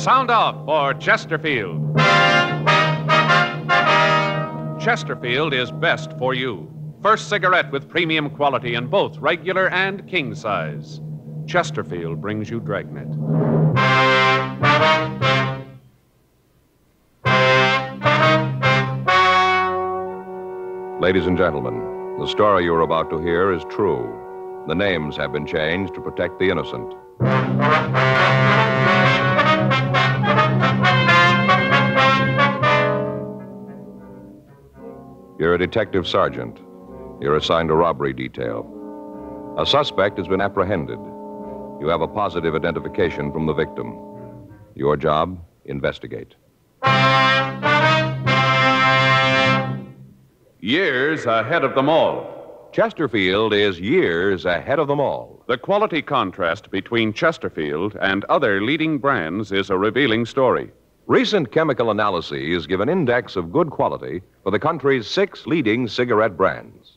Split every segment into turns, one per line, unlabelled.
Sound off for Chesterfield. Chesterfield is best for you. First cigarette with premium quality in both regular and king size. Chesterfield brings you Dragnet.
Ladies and gentlemen, the story you're about to hear is true. The names have been changed to protect the innocent. You're a detective sergeant. You're assigned a robbery detail. A suspect has been apprehended. You have a positive identification from the victim. Your job, investigate.
Years ahead of them all.
Chesterfield is years ahead of them all.
The quality contrast between Chesterfield and other leading brands is a revealing story.
Recent chemical analyses give an index of good quality for the country's 6 leading cigarette brands.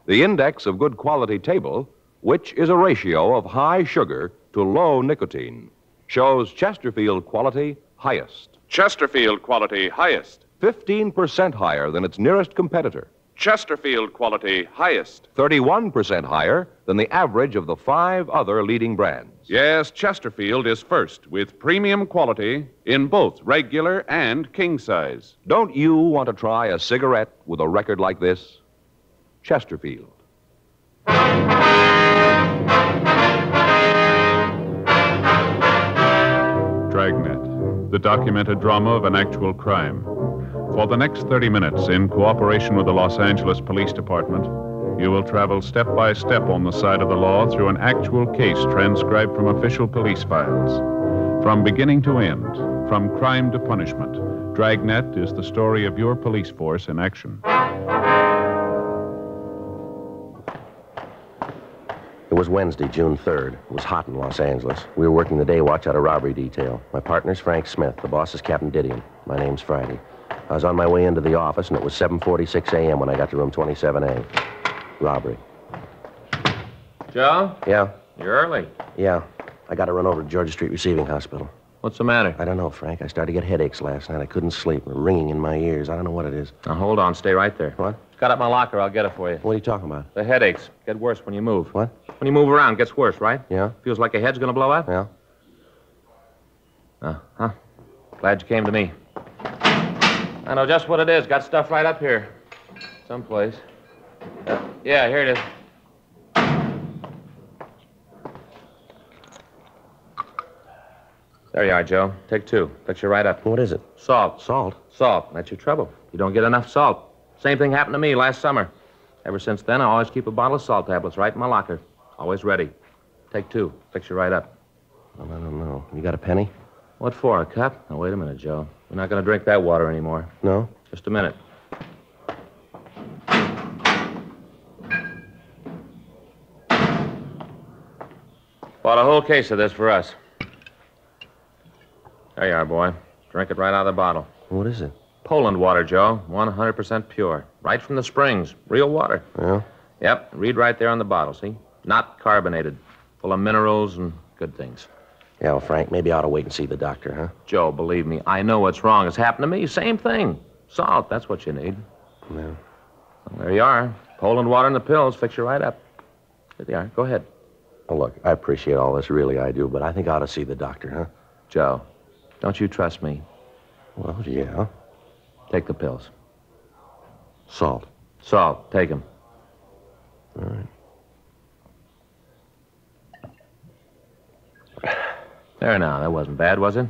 The index of good quality table, which is a ratio of high sugar to low nicotine, shows Chesterfield quality highest.
Chesterfield quality highest.
15% higher than its nearest competitor.
Chesterfield quality highest.
31% higher than the average of the 5 other leading brands.
Yes, Chesterfield is first with premium quality in both regular and king size.
Don't you want to try a cigarette with a record like this? Chesterfield.
Dragnet, the documented drama of an actual crime. For the next 30 minutes, in cooperation with the Los Angeles Police Department, you will travel step by step on the side of the law through an actual case transcribed from official police files. From beginning to end, from crime to punishment, Dragnet is the story of your police force in action.
It was Wednesday, June 3rd. It was hot in Los Angeles. We were working the day watch out of robbery detail. My partner's Frank Smith. The boss is Captain Didion. My name's Friday. I was on my way into the office, and it was 7:46 a.m. when I got to room 27A. Robbery.
Joe?
Yeah?
You're early.
Yeah. I got to run over to Georgia Street Receiving Hospital.
What's the matter?
I don't know, Frank. I started to get headaches last night. I couldn't sleep. Ringing in my ears. I don't know what it is.
Now, hold on. Stay right there.
What?
Got up my locker. I'll get it for you.
What are you talking about?
The headaches get worse when you move.
What?
When you move around, it gets worse, right?
Yeah?
Feels like your head's going to blow up?
Yeah?
Uh-huh. Glad you came to me. I know just what it is. Got stuff right up here. Someplace. Yeah, here it is. There you are, Joe. Take 2. Fix you right up.
What is it?
Salt.
Salt?
Salt. That's your trouble. You don't get enough salt. Same thing happened to me last summer. Ever since then, I always keep a bottle of salt tablets right in my locker. Always ready. Take 2. Fix you right up.
Well, I don't know. You got a penny?
What for, a cup? Now, wait a minute, Joe. We're not going to drink that water anymore.
No?
Just a minute. Bought a whole case of this for us. There you are, boy. Drink it right out of the bottle.
What is it?
Poland water, Joe. 100% pure. Right from the springs. Real water.
Yeah?
Yep. Read right there on the bottle, see? Not carbonated. Full of minerals and good things.
Yeah, well, Frank, maybe I ought to wait and see the doctor, huh?
Joe, believe me, I know what's wrong. It's happened to me. Same thing. Salt, that's what you need.
Yeah.
Well, there you are. Poland water and the pills fix you right up. There they are. Go ahead.
Oh, look, I appreciate all this, really I do, but I think I ought to see the doctor, huh?
Joe, don't you trust me?
Well, yeah.
Take the pills.
Salt.
Salt, take them.
All right.
There now, that wasn't bad, was it?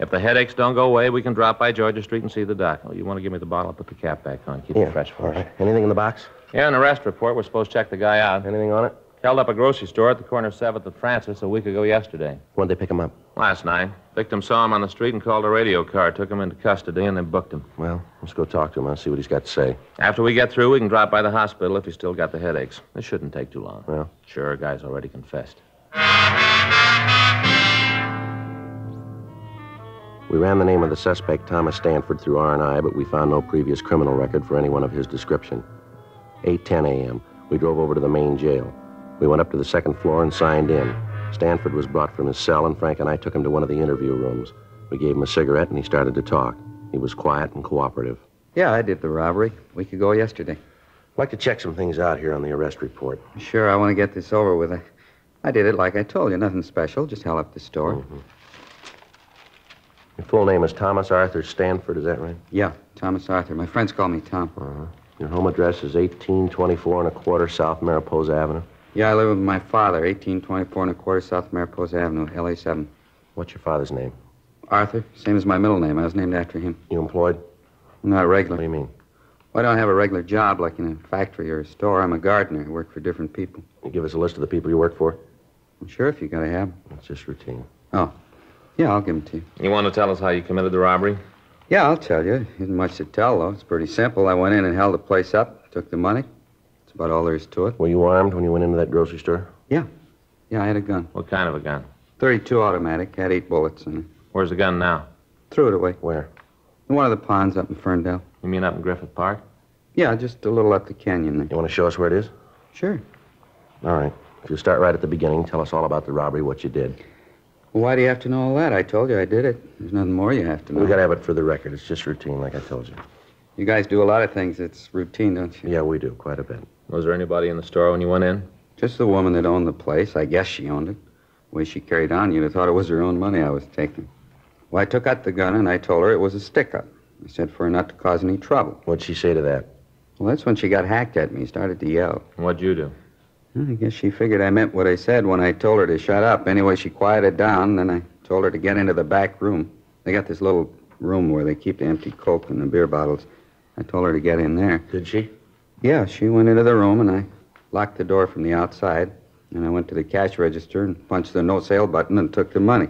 If the headaches don't go away, we can drop by Georgia Street and see the doc. Oh, you want to give me the bottle? I'll put the cap back on. Keep it fresh for
all
us.
right. Anything in the box?
Yeah, an arrest report. We're supposed to check the guy out.
Anything on it?
Held up a grocery store at the corner of 7th and Francis a week ago yesterday.
When'd they pick him up?
Last night. Victim saw him on the street and called a radio car, took him into custody, and then booked him.
Well, let's go talk to him. I'll see what he's got to say.
After we get through, we can drop by the hospital if he's still got the headaches. This shouldn't take too long.
Well?
Sure, guy's already confessed.
We ran the name of the suspect, Thomas Stanford, through R&I, but we found no previous criminal record for anyone of his description. 8:10 a.m., we drove over to the main jail. We went up to the second floor and signed in. Stanford was brought from his cell, and Frank and I took him to one of the interview rooms. We gave him a cigarette, and he started to talk. He was quiet and cooperative.
Yeah, I did the robbery a week ago yesterday.
I'd like to check some things out here on the arrest report.
Sure, I want to get this over with. I did it like I told you. Nothing special. Just held up the store.
Mm-hmm. Your full name is Thomas Arthur Stanford, is that right?
Yeah, Thomas Arthur. My friends call me Tom.
Uh-huh. Your home address is 1824 1/4 South Mariposa Avenue.
Yeah, I live with my father, 1824 1/4 South Mariposa Avenue, LA 7.
What's your father's name?
Arthur, same as my middle name. I was named after him.
You employed?
Not regular.
What do you mean?
Well, I don't have a regular job like in a factory or a store. I'm a gardener. I work for different people.
You give us a list of the people you work for?
Sure, if you gotta have 'em.
It's just routine.
Oh, yeah, I'll give them to you.
You want to tell us how you committed the robbery?
Yeah, I'll tell you. Isn't much to tell, though. It's pretty simple. I went in and held the place up, took the money. That's about all there is to it.
Were you armed when you went into that grocery store?
Yeah, I had a gun.
What kind of a gun?
.32 automatic. Had 8 bullets in it.
Where's the gun now?
Threw it away.
Where?
In one of the ponds up in Ferndale.
You mean up in Griffith Park?
Yeah, just a little up the canyon there.
You want to show us where it is?
Sure.
All right. If you start right at the beginning, tell us all about the robbery, what you did.
Well, why do you have to know all that? I told you I did it. There's nothing more you have to know.
We got to have it for the record. It's just routine, like I told you.
You guys do a lot of things. It's routine, don't you?
Yeah, we do, quite a bit.
Was there anybody in the store when you went in?
Just the woman that owned the place. I guess she owned it. The way she carried on, you'd have thought it was her own money I was taking. Well, I took out the gun, and I told her it was a stick-up. I said for her not to cause any trouble.
What'd she say to that?
Well, that's when she got hacked at me, started to yell.
And what'd you do?
I guess she figured I meant what I said when I told her to shut up. Anyway, she quieted down, then I told her to get into the back room. They got this little room where they keep the empty Coke and the beer bottles. I told her to get in there.
Did she?
Yeah, she went into the room, and I locked the door from the outside. And I went to the cash register and punched the no-sale button and took the money.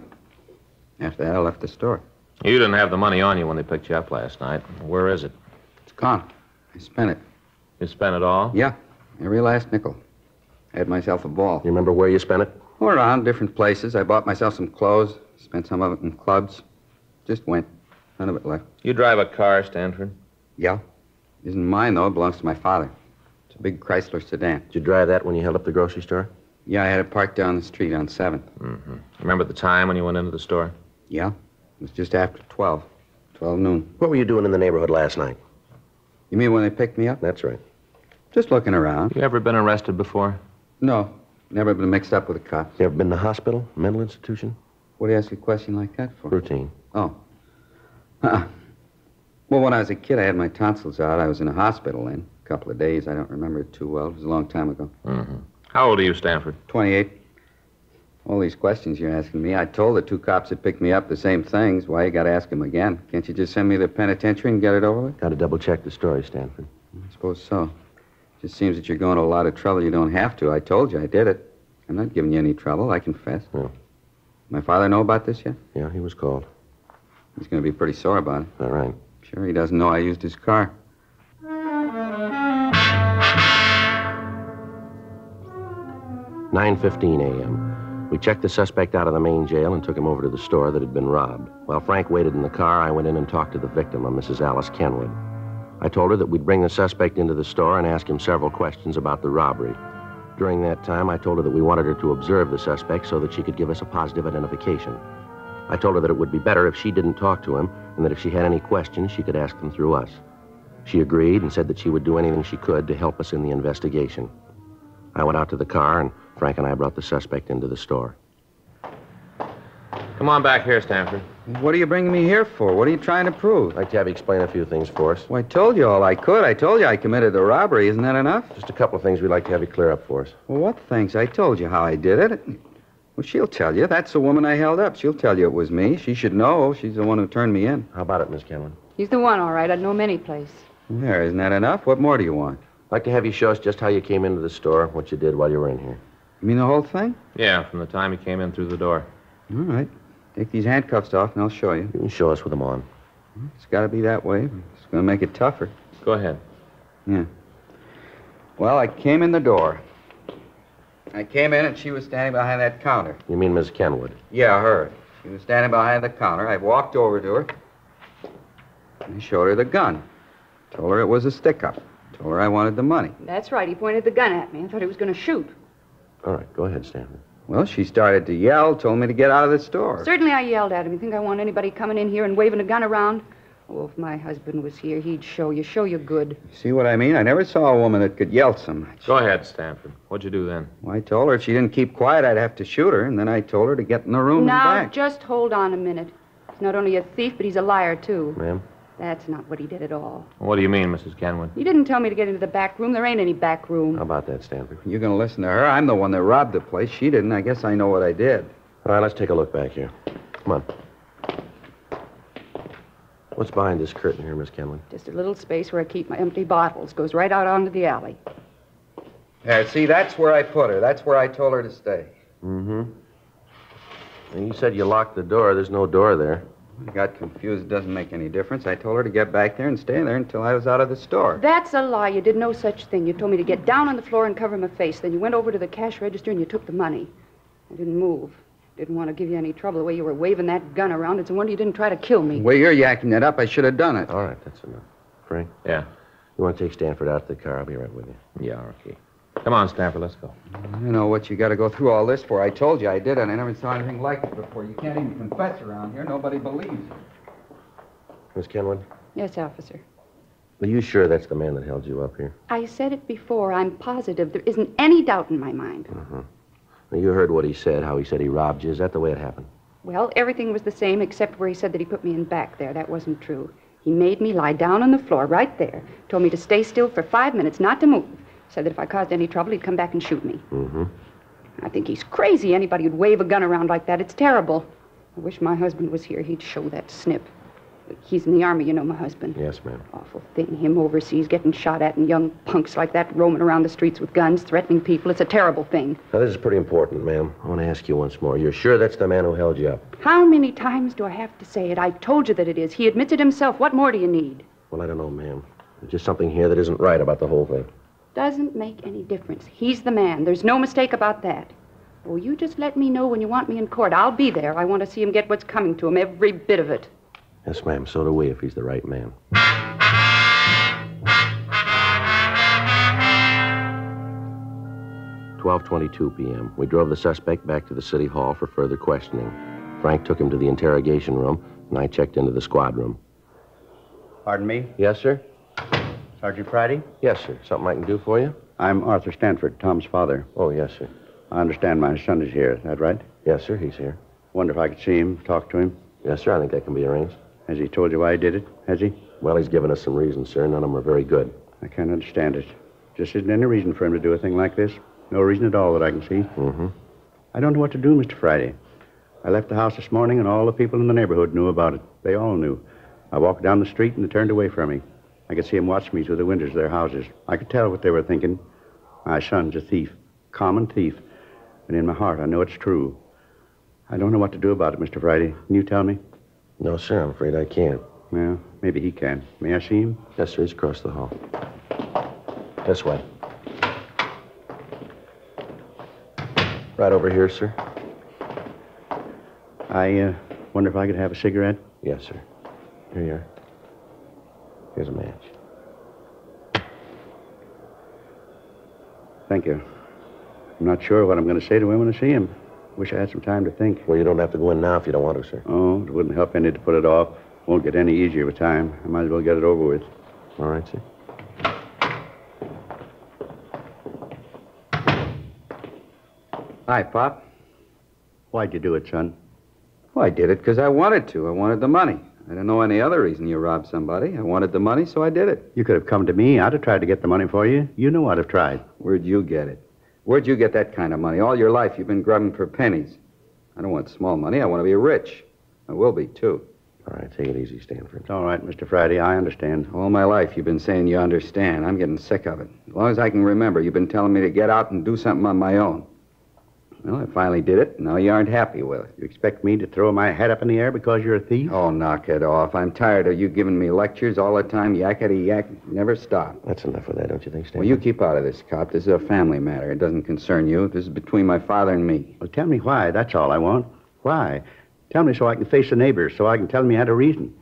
After that, I left the store.
You didn't have the money on you when they picked you up last night. Where is it?
It's gone. I spent it.
You spent it all?
Yeah, every last nickel. I had myself a ball.
You remember where you spent it?
All around, different places. I bought myself some clothes, spent some of it in clubs. Just went. None of it left.
You drive a car, Stanford?
Yeah. Isn't mine, though. It belongs to my father. It's a big Chrysler sedan.
Did you drive that when you held up the grocery store?
Yeah, I had it parked down the street on 7th.
Mm-hmm. Remember the time when you went into the store?
Yeah. It was just after 12. 12 noon.
What were you doing in the neighborhood last night?
You mean when they picked me up?
That's right.
Just looking around.
You ever been arrested before?
No. Never been mixed up with the cops.
You ever been to the hospital, mental institution?
What do you ask a question like that for?
Routine.
Oh. Well, when I was a kid, I had my tonsils out. I was in a hospital then. A couple of days. I don't remember it too well. It was a long time ago.
Mm-hmm. How old are you, Stanford?
28. All these questions you're asking me. I told the 2 cops that picked me up the same things. Why you got to ask them again? Can't you just send me to the penitentiary and get it over with?
Got to double-check the story, Stanford.
I suppose so. Just seems that you're going to a lot of trouble you don't have to. I told you I did it. I'm not giving you any trouble. I confess.
No.
My father know about this yet?
Yeah, he was called.
He's going to be pretty sore about it.
All right.
Sure, he doesn't know I used his car.
9:15 a.m. We checked the suspect out of the main jail and took him over to the store that had been robbed. While Frank waited in the car, I went in and talked to the victim, a Mrs. Alice Kenwood. I told her that we'd bring the suspect into the store and ask him several questions about the robbery. During that time, I told her that we wanted her to observe the suspect so that she could give us a positive identification. I told her that it would be better if she didn't talk to him and that if she had any questions, she could ask them through us. She agreed and said that she would do anything she could to help us in the investigation. I went out to the car, and Frank and I brought the suspect into the store.
Come on back here, Stanford.
What are you bringing me here for? What are you trying to prove?
I'd like to have you explain a few things for us.
Well, I told you all I could. I told you I committed the robbery. Isn't that enough?
Just a couple of things we'd like to have you clear up for us.
Well, what things? I told you how I did it. Well, she'll tell you. That's the woman I held up. She'll tell you it was me. She should know. She's the one who turned me in.
How about it, Miss Kenwood?
He's the one, all right. I'd know him any place.
There, isn't that enough? What more do you want?
I'd like to have you show us just how you came into the store, what you did while you were in here.
You mean the whole thing?
Yeah, from the time he came in through the door.
All right. Take these handcuffs off, and I'll show you.
You can show us with them on.
It's got to be that way. It's going to make it tougher.
Go ahead.
Yeah. Well, I came in the door. I came in, and she was standing behind that counter.
You mean Miss Kenwood?
Yeah, her. She was standing behind the counter. I walked over to her. And I showed her the gun. Told her it was a stick-up. Told her I wanted the money.
That's right. He pointed the gun at me. I thought he was going to shoot.
All right, go ahead, Stanford.
Well, she started to yell, told me to get out of the store.
Certainly I yelled at him. You think I want anybody coming in here and waving a gun around? Oh, if my husband was here, he'd show you good.
See what I mean? I never saw a woman that could yell so much.
Go ahead, Stanford. What'd you do then?
Well, I told her if she didn't keep quiet, I'd have to shoot her, and then I told her to get in the room
Now,
and back.
just hold on a minute. He's not only a thief, but he's a liar, too.
Ma'am?
That's not what he did at all.
What do you mean, Mrs. Kenwood?
He didn't tell me to get into the back room. There ain't any back room.
How about that, Stanford?
You're going to listen to her? I'm the one that robbed the place. She didn't. I guess I know what I did.
All right, let's take a look back here. Come on. What's behind this curtain here, Miss Kenwood?
Just a little space where I keep my empty bottles. Goes right out onto the alley.
There, see, that's where I put her. That's where I told her to stay.
Mm-hmm. And you said you locked the door. There's no door there.
I got confused. It doesn't make any difference. I told her to get back there and stay there until I was out of the store.
That's a lie. You did no such thing. You told me to get down on the floor and cover my face. Then you went over to the cash register and you took the money. I didn't move. Didn't want to give you any trouble the way you were waving that gun around. It's a wonder you didn't try to kill me.
The way you're yakking that up, I should have done it.
All right, that's enough. Frank?
Yeah.
You want to take Stanford out to the car? I'll be right with you.
Yeah, okay. Come on, Stanford, let's go.
I know what you got to go through all this for. I told you I did, and I never saw anything like it before. You can't even confess around here. Nobody believes you.
Miss Kenwood?
Yes, officer.
Are you sure that's the man that held you up here?
I said it before. I'm positive. There isn't any doubt in my mind.
Uh-huh. Now, you heard what he said, how he said he robbed you. Is that the way it happened?
Well, everything was the same except where he said that he put me in back there. That wasn't true. He made me lie down on the floor right there. Told me to stay still for 5 minutes, not to move. Said that if I caused any trouble, he'd come back and shoot me.
Mm-hmm.
I think he's crazy. Anybody who'd wave a gun around like that. It's terrible. I wish my husband was here. He'd show that snip. He's in the Army, you know, my husband.
Yes, ma'am.
Awful thing. Him overseas getting shot at and young punks like that roaming around the streets with guns, threatening people. It's a terrible thing.
Now, this is pretty important, ma'am. I want to ask you once more. You're sure that's the man who held you up?
How many times do I have to say it? I told you that it is. He admits it himself. What more do you need?
Well, I don't know, ma'am. There's just something here that isn't right about the whole thing.
Doesn't make any difference. He's the man. There's no mistake about that. Oh, you just let me know when you want me in court. I'll be there. I want to see him get what's coming to him, every bit of it.
Yes, ma'am. So do we, if he's the right man. 12:22 p.m. We drove the suspect back to the city hall for further questioning. Frank took him to the interrogation room, and I checked into the squad room.
Pardon me?
Yes, sir?
Sergeant Friday?
Yes, sir. Something I can do for you?
I'm Arthur Stanford, Tom's father.
Oh, yes, sir.
I understand my son is here. Is that right?
Yes, sir. He's here.
Wonder if I could see him, talk to him.
Yes, sir. I think that can be arranged.
Has he told you why he did it? Has he?
Well, he's given us some reasons, sir. None of them are very good.
I can't understand it. Just isn't any reason for him to do a thing like this. No reason at all that I can see.
Mm-hmm.
I don't know what to do, Mr. Friday. I left the house this morning, and all the people in the neighborhood knew about it. They all knew. I walked down the street, and they turned away from me. I could see them watch me through the windows of their houses. I could tell what they were thinking. My son's a thief. Common thief. And in my heart, I know it's true. I don't know what to do about it, Mr. Friday. Can you tell me?
No, sir. I'm afraid I can't.
Well, maybe he can. May I see him?
Yes, sir. He's across the hall. This way. Right over here, sir.
I wonder if I could have a cigarette?
Yes, sir. Here you are. Here's a match.
Thank you. I'm not sure what I'm going to say to him when I see him. Wish I had some time to think.
Well, you don't have to go in now if you don't want to, sir.
Oh, it wouldn't help any to put it off. Won't get any easier with time. I might as well get it over with.
All right, sir.
Hi, Pop.
Why'd you do it, son?
Well, I did it because I wanted to. I wanted the money. I don't know any other reason you robbed somebody. I wanted the money, so I did it.
You could have come to me. I'd have tried to get the money for you. You know I'd have tried.
Where'd you get it? Where'd you get that kind of money? All your life you've been grubbing for pennies. I don't want small money. I want to be rich. I will be, too.
All right, take it easy, Stanford.
It's all right, Mr. Friday. I understand.
All my life you've been saying you understand. I'm getting sick of it. As long as I can remember, you've been telling me to get out and do something on my own. Well, I finally did it. Now you aren't happy with it.
You expect me to throw my head up in the air because you're a thief?
Oh, knock it off. I'm tired of you giving me lectures all the time. Yakety yak. Never stop.
That's enough of that, don't you think, Stanford?
Well, you keep out of this, cop. This is a family matter. It doesn't concern you. This is between my father and me.
Well, tell me why. That's all I want. Why? Tell me so I can face the neighbors, so I can tell them you had a reason.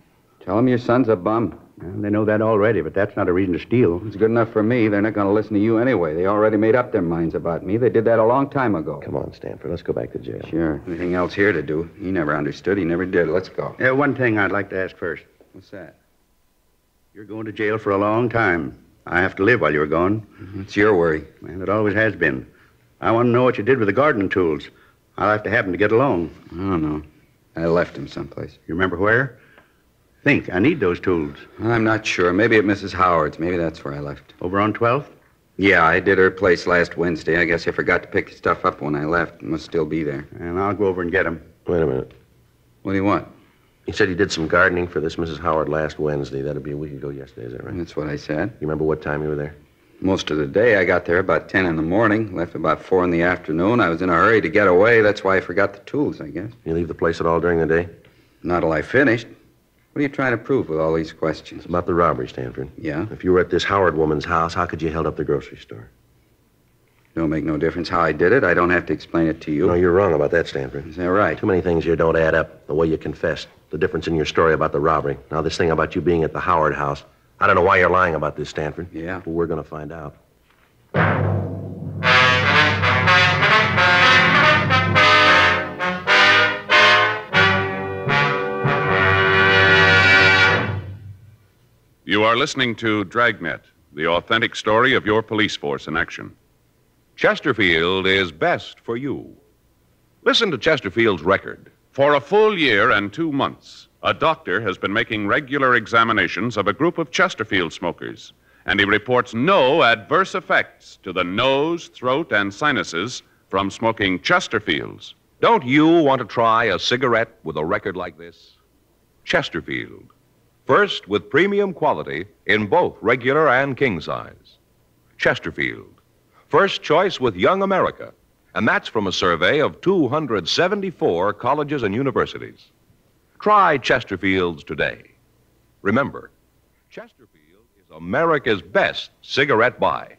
Tell him your son's a bum.
Well, they know that already, but that's not a reason to steal.
It's good enough for me. They're not going to listen to you anyway. They already made up their minds about me. They did that a long time ago.
Come on, Stanford. Let's go back to jail.
Sure. Anything else here to do? He never understood. He never did. Let's go.
Yeah, one thing I'd like to ask first.
What's that?
You're going to jail for a long time. I have to live while you're gone.
It's your worry.
And it always has been. I want to know what you did with the gardening tools. I'll have to have them to get along.
I don't know. I left them someplace.
You remember where? Think. I need those tools.
I'm not sure. Maybe at Mrs. Howard's. Maybe that's where I left.
Over on 12th?
Yeah, I did her place last Wednesday. I guess I forgot to pick the stuff up when I left. It must still be there.
And I'll go over and get them.
Wait a minute.
What do you want?
You said you did some gardening for this Mrs. Howard last Wednesday. That'd be a week ago yesterday, is that right?
That's what I said.
You remember what time you were there?
Most of the day. I got there about 10 in the morning, left about 4 in the afternoon. I was in a hurry to get away. That's why I forgot the tools, I guess.
You leave the place at all during the day?
Not till I finished. What are you trying to prove with all these questions?
It's about the robbery, Stanford.
Yeah?
If you were at this Howard woman's house, how could you held up the grocery store?
Don't make no difference how I did it. I don't have to explain it to you.
No, you're wrong about that, Stanford.
Is that right?
Too many things here don't add up. The way you confessed, the difference in your story about the robbery. Now, this thing about you being at the Howard house. I don't know why you're lying about this, Stanford.
Yeah?
But we're going to find out.
You are listening to Dragnet, the authentic story of your police force in action.
Chesterfield is best for you. Listen to Chesterfield's record.
For a full year and 2 months, a doctor has been making regular examinations of a group of Chesterfield smokers, and he reports no adverse effects to the nose, throat, and sinuses from smoking Chesterfields.
Don't you want to try a cigarette with a record like this? Chesterfield. First with premium quality in both regular and king size. Chesterfield. First choice with Young America. And that's from a survey of 274 colleges and universities. Try Chesterfields today. Remember, Chesterfield is America's best cigarette buy.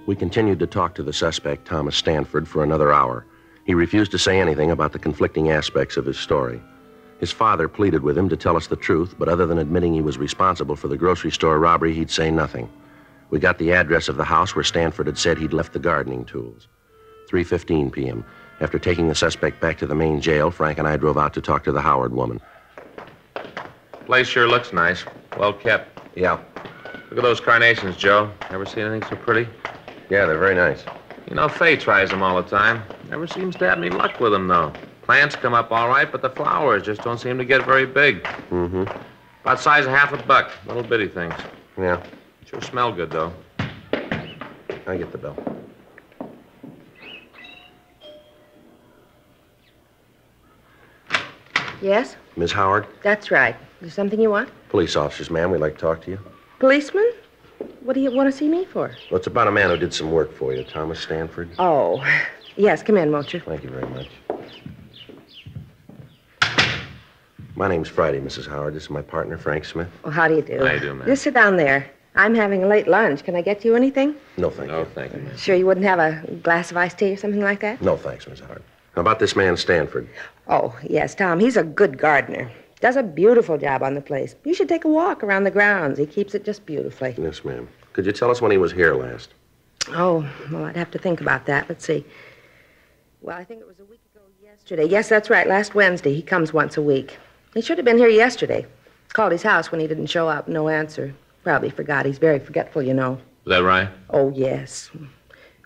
We continued to talk to the suspect, Thomas Stanford, for another hour. He refused to say anything about the conflicting aspects of his story. His father pleaded with him to tell us the truth, but other than admitting he was responsible for the grocery store robbery, he'd say nothing. We got the address of the house where Stanford had said he'd left the gardening tools. 3:15 p.m. After taking the suspect back to the main jail, Frank and I drove out to talk to the Howard woman.
Place sure looks nice. Well kept.
Yeah.
Look at those carnations, Joe. Ever seen anything so pretty?
Yeah, they're very nice.
You know, Fay tries them all the time. Never seems to have any luck with them, though. Plants come up all right, but the flowers just don't seem to get very big.
Mm-hmm.
About size of $1 little bitty things.
Yeah.
Sure smell good, though.
I get the bill.
Yes?
Miss Howard?
That's right. Is there something you want?
Police officers, ma'am. We'd like to talk to you.
Policeman? What do you want to see me for?
Well, it's about a man who did some work for you, Thomas Stanford.
Oh, yes, come in, won't you?
Thank you very much. My name's Friday, Mrs. Howard. This is my partner, Frank Smith.
Well, how do you do?
How do you do, ma'am?
Just sit down there. I'm having a late lunch. Can I get you anything?
No, thank you.
No, thank you, ma'am.
Sure you wouldn't have a glass of iced tea or something like that?
No, thanks, Miss Howard. How about this man, Stanford?
Oh, yes, Tom. He's a good gardener. Does a beautiful job on the place. You should take a walk around the grounds. He keeps it just beautifully.
Yes, ma'am. Could you tell us when he was here last?
Oh, well, I'd have to think about that. Let's see. Well, I think it was a week ago yesterday. Yes, that's right, last Wednesday. He comes once a week. He should have been here yesterday. Called his house when he didn't show up. No answer. Probably forgot. He's very forgetful, you know.
Is that right?
Oh, yes.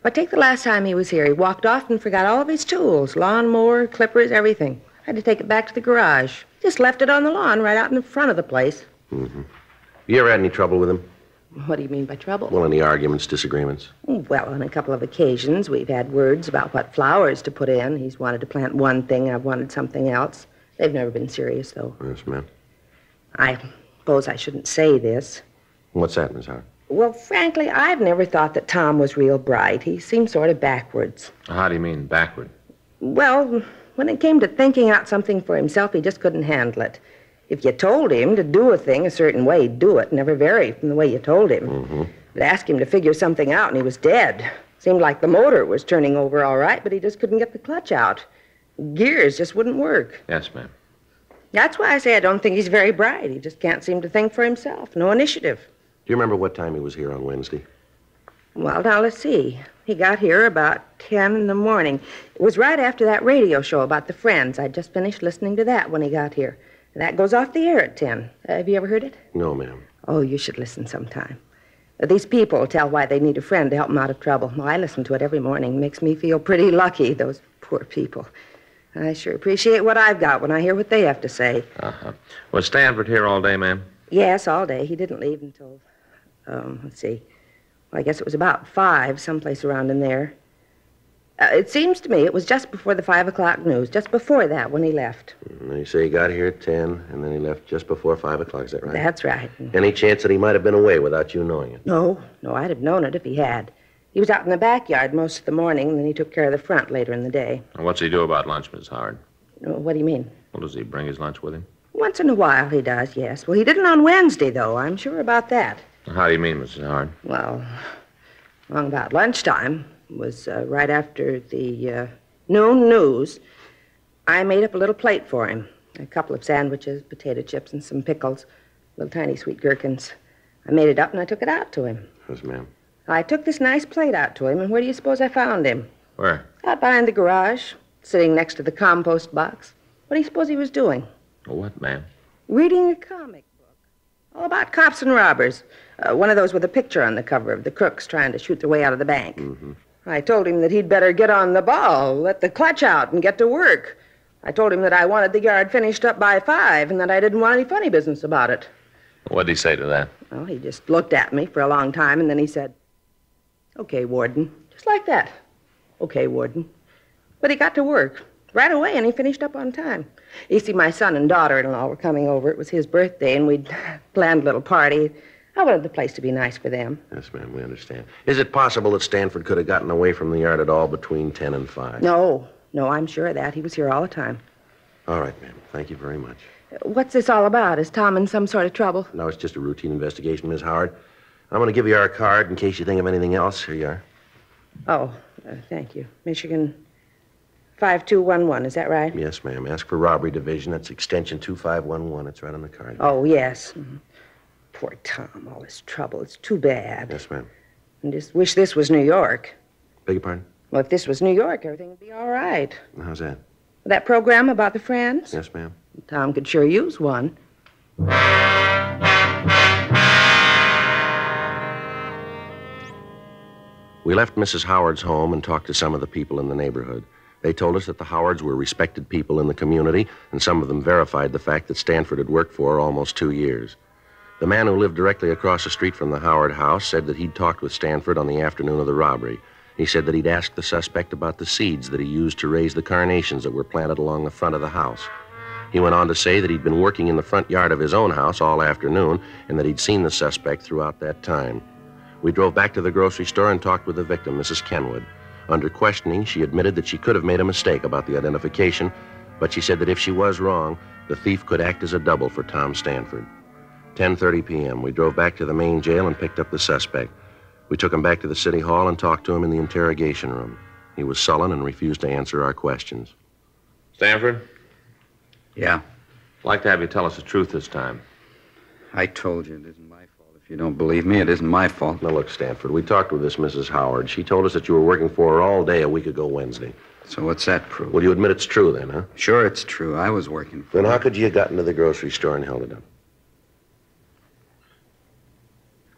But take the last time he was here. He walked off and forgot all of his tools. Lawnmower, clippers, everything. Had to take it back to the garage. Just left it on the lawn right out in the front of the place.
Mm-hmm. You ever had any trouble with him?
What do you mean by trouble?
Well, any arguments, disagreements?
Well, on a couple of occasions, we've had words about what flowers to put in. He's wanted to plant one thing, I've wanted something else. They've never been serious, though.
Yes, ma'am.
I suppose I shouldn't say this.
What's that, Miss Howard?
Well, frankly, I've never thought that Tom was real bright. He seemed sort of backwards.
How do you mean, backward?
Well, when it came to thinking out something for himself, he just couldn't handle it. If you told him to do a thing a certain way, he'd do it, never vary from the way you told him.
Mm-hmm.
But ask him to figure something out, and he was dead.
Seemed like the motor was turning over all right, but he just couldn't get the clutch out. Gears just wouldn't work.
Yes, ma'am.
That's why I say I don't think he's very bright. He just can't seem to think for himself. No initiative.
Do you remember what time he was here on Wednesday?
Well, now, let's see. He got here about 10 in the morning. It was right after that radio show about the Friends. I'd just finished listening to that when he got here. That goes off the air at 10. Have you ever heard it?
No, ma'am.
Oh, you should listen sometime. These people tell why they need a friend to help them out of trouble. Well, I listen to it every morning. It makes me feel pretty lucky, those poor people. I sure appreciate what I've got when I hear what they have to say.
Uh-huh. Was Stanford here all day, ma'am?
Yes, all day. He didn't leave until, let's see. Well, I guess it was about 5, someplace around in there. It seems to me it was just before the 5 o'clock news, just before that when he left.
You say he got here at 10, and then he left just before 5 o'clock, is that right?
That's right.
Any chance that he might have been away without you knowing it?
No, I'd have known it if he had. He was out in the backyard most of the morning, and then he took care of the front later in the day.
And what's he do about lunch, Miss Howard?
What do you mean?
Well, does he bring his lunch with him?
Once in a while he does, yes. Well, he didn't on Wednesday, though. I'm sure about that.
How do you mean, Mrs. Howard?
Well, along about lunchtime. It was right after the noon news. I made up a little plate for him. A couple of sandwiches, potato chips, and some pickles. Little tiny sweet gherkins. I made it up and I took it out to him.
Yes, ma'am.
I took this nice plate out to him, and where do you suppose I found him?
Where?
Out behind the garage, sitting next to the compost box. What do you suppose he was doing?
What, ma'am?
Reading a comic book. All about cops and robbers. One of those with a picture on the cover of the crooks trying to shoot their way out of the bank.
Mm-hmm.
I told him that he'd better get on the ball, let the clutch out, and get to work. I told him that I wanted the yard finished up by 5 and that I didn't want any funny business about it.
What'd he say to that?
Well, he just looked at me for a long time, and then he said, "Okay, Warden." Just like that. "Okay, Warden." But he got to work right away, and he finished up on time. You see, my son and daughter-in-law were coming over. It was his birthday, and we'd planned a little party. I wanted the place to be nice for them.
Yes, ma'am, we understand. Is it possible that Stanford could have gotten away from the yard at all between 10 and 5?
No, I'm sure of that. He was here all the time.
All right, ma'am. Thank you very much.
What's this all about? Is Tom in some sort of trouble?
No, it's just a routine investigation, Miss Howard. I'm going to give you our card in case you think of anything else. Here you are.
Oh, thank you. Michigan 5211, is that right?
Yes, ma'am. Ask for robbery division. That's extension 2511. It's right on the card.
Oh, yes. Mm-hmm. Poor Tom, all this trouble. It's too bad.
Yes, ma'am.
I just wish this was New York.
Beg your pardon?
Well, if this was New York, everything would be all right.
How's that?
That program about the Friends?
Yes, ma'am.
Tom could sure use one.
We left Mrs. Howard's home and talked to some of the people in the neighborhood. They told us that the Howards were respected people in the community, and some of them verified the fact that Stanford had worked for almost 2 years. The man who lived directly across the street from the Howard house said that he'd talked with Stanford on the afternoon of the robbery. He said that he'd asked the suspect about the seeds that he used to raise the carnations that were planted along the front of the house. He went on to say that he'd been working in the front yard of his own house all afternoon and that he'd seen the suspect throughout that time. We drove back to the grocery store and talked with the victim, Mrs. Kenwood. Under questioning, she admitted that she could have made a mistake about the identification, but she said that if she was wrong, the thief could act as a double for Tom Stanford. 10:30 p.m., we drove back to the main jail and picked up the suspect. We took him back to the city hall and talked to him in the interrogation room. He was sullen and refused to answer our questions.
Stanford?
Yeah?
I'd like to have you tell us the truth this time.
I told you it isn't my fault. If you don't believe me, it isn't my fault.
Now, look, Stanford, we talked with this Mrs. Howard. She told us that you were working for her all day a week ago Wednesday.
So what's that prove?
Well, you admit it's true then, huh?
Sure, it's true. I was working for
Then
her.
how could you have gotten to the grocery store and held it up?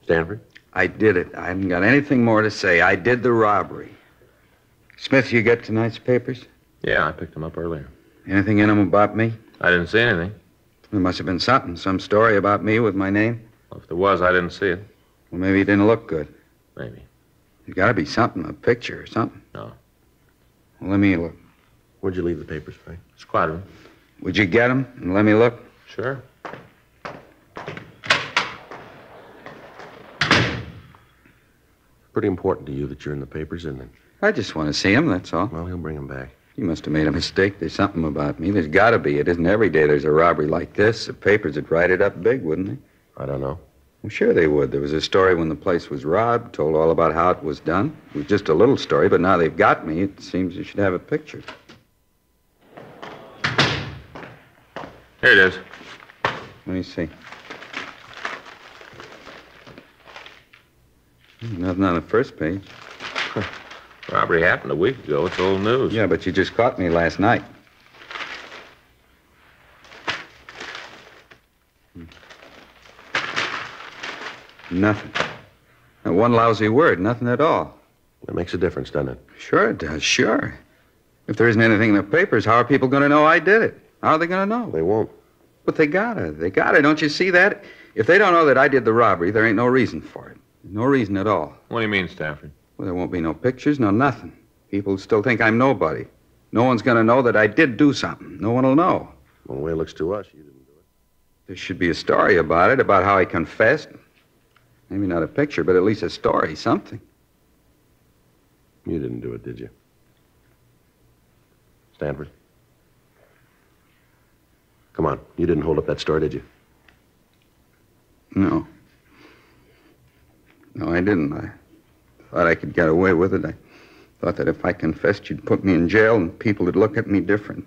Stanford?
I did it. I haven't got anything more to say. I did the robbery. Smith, you get tonight's papers?
Yeah, I picked them up earlier.
Anything in them about me?
I didn't see anything.
There must have been something. Some story about me with my name.
Well, if there was, I didn't see it.
Well, maybe it didn't look good.
Maybe.
There's got to be something, a picture or something.
No.
Well, let me look.
Where'd you leave the papers, Frank?
Squad room.
Would you get them and let me look?
Sure.
Pretty important to you that you're in the papers, isn't it?
I just want to see him, that's all.
Well, he'll bring them back.
You must have made a mistake. There's something about me. There's got to be. It isn't every day there's a robbery like this. The papers would write it up big, wouldn't they?
I don't know.
Well, sure they would. There was a story when the place was robbed, told all about how it was done. It was just a little story, but now they've got me. It seems you should have a picture.
Here it is.
Let me see. Nothing on the first page.
Robbery happened a week ago. It's old news.
Yeah, but you just caught me last night. Nothing. Not one lousy word, nothing at all.
That makes a difference, doesn't it?
Sure it does, sure. If there isn't anything in the papers, how are people going to know I did it? How are they going to know?
They won't.
But they gotta. Don't you see that? If they don't know that I did the robbery, there ain't no reason for it. No reason at all.
What do you mean, Stanford?
Well, there won't be no pictures, no nothing. People still think I'm nobody. No one's going to know that I did do something. No one will know.
Well, the way it looks to us, you didn't do it.
There should be a story about it, about how I confessed. Maybe not a picture, but at least a story, something.
You didn't do it, did you? Stanford? Come on. You didn't hold up that store, did you?
No. No, I didn't. I thought I could get away with it. I thought that if I confessed, you'd put me in jail and people would look at me different.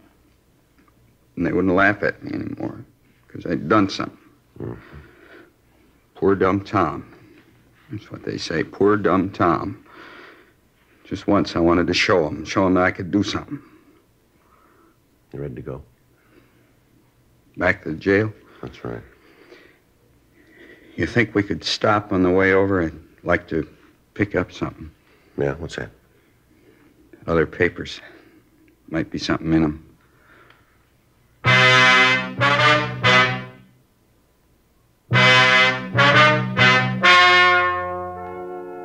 And they wouldn't laugh at me anymore because I'd done something. Mm-hmm. Poor dumb Tom. That's what they say, poor dumb Tom. Just once I wanted to show him that I could do something.
You ready to go?
Back to the jail?
That's right.
You think we could stop on the way over? I'd like to pick up something.
Yeah, what's that?
Other papers. Might be something in them.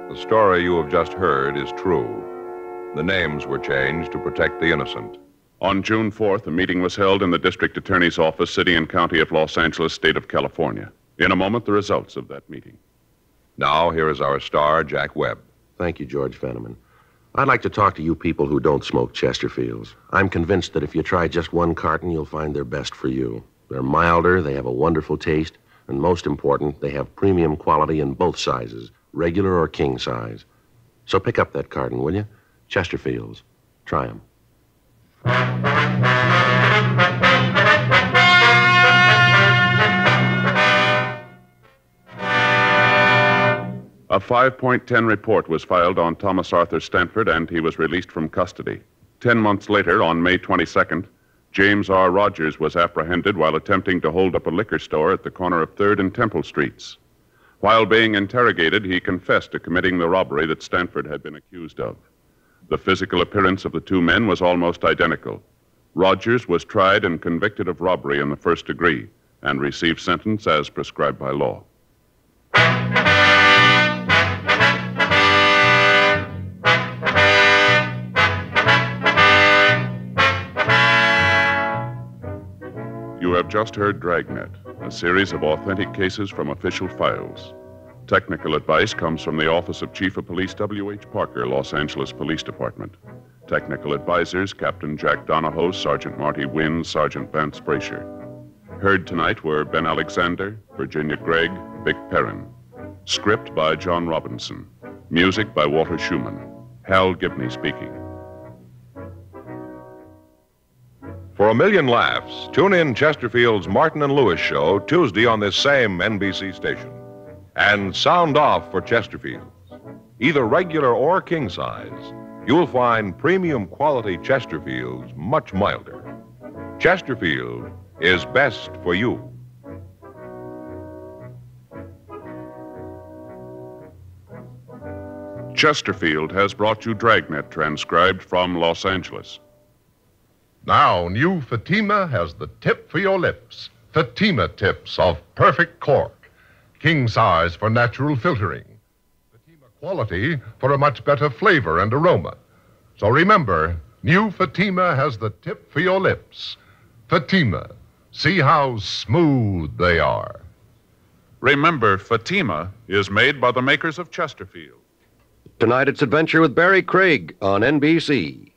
The story you have just heard is true. The names were changed to protect the innocent.
On June 4th, a meeting was held in the district attorney's office, city and county of Los Angeles, state of California. In a moment, the results of that meeting.
Now, here is our star, Jack Webb.
Thank you, George Fenneman. I'd like to talk to you people who don't smoke Chesterfields. I'm convinced that if you try just one carton, you'll find they're best for you. They're milder, they have a wonderful taste, and most important, they have premium quality in both sizes, regular or king size. So pick up that carton, will you? Chesterfields. Try them.
A 5.10 report was filed on Thomas Arthur Stanford, and he was released from custody. 10 months later, on May 22nd, James R. Rogers was apprehended while attempting to hold up a liquor store at the corner of 3rd and Temple Streets. While being interrogated, he confessed to committing the robbery that Stanford had been accused of. The physical appearance of the two men was almost identical. Rogers was tried and convicted of robbery in the first degree and received sentence as prescribed by law. You have just heard Dragnet, a series of authentic cases from official files. Technical advice comes from the Office of Chief of Police W.H. Parker, Los Angeles Police Department. Technical advisors, Captain Jack Donahoe, Sergeant Marty Wynn, Sergeant Vance Brasher. Heard tonight were Ben Alexander, Virginia Gregg, Vic Perrin. Script by John Robinson. Music by Walter Schumann. Hal Gibney speaking.
For a million laughs, tune in Chesterfield's Martin and Lewis show Tuesday on this same NBC station. And sound off for Chesterfields. Either regular or king size, you'll find premium quality Chesterfields much milder. Chesterfield is best for you.
Chesterfield has brought you Dragnet, transcribed from Los Angeles.
Now, new Fatima has the tip for your lips. Fatima tips of perfect cork. King size for natural filtering. Fatima quality for a much better flavor and aroma. So remember, new Fatima has the tip for your lips. Fatima. See how smooth they are.
Remember, Fatima is made by the makers of Chesterfield.
Tonight it's Adventure with Barry Craig on NBC.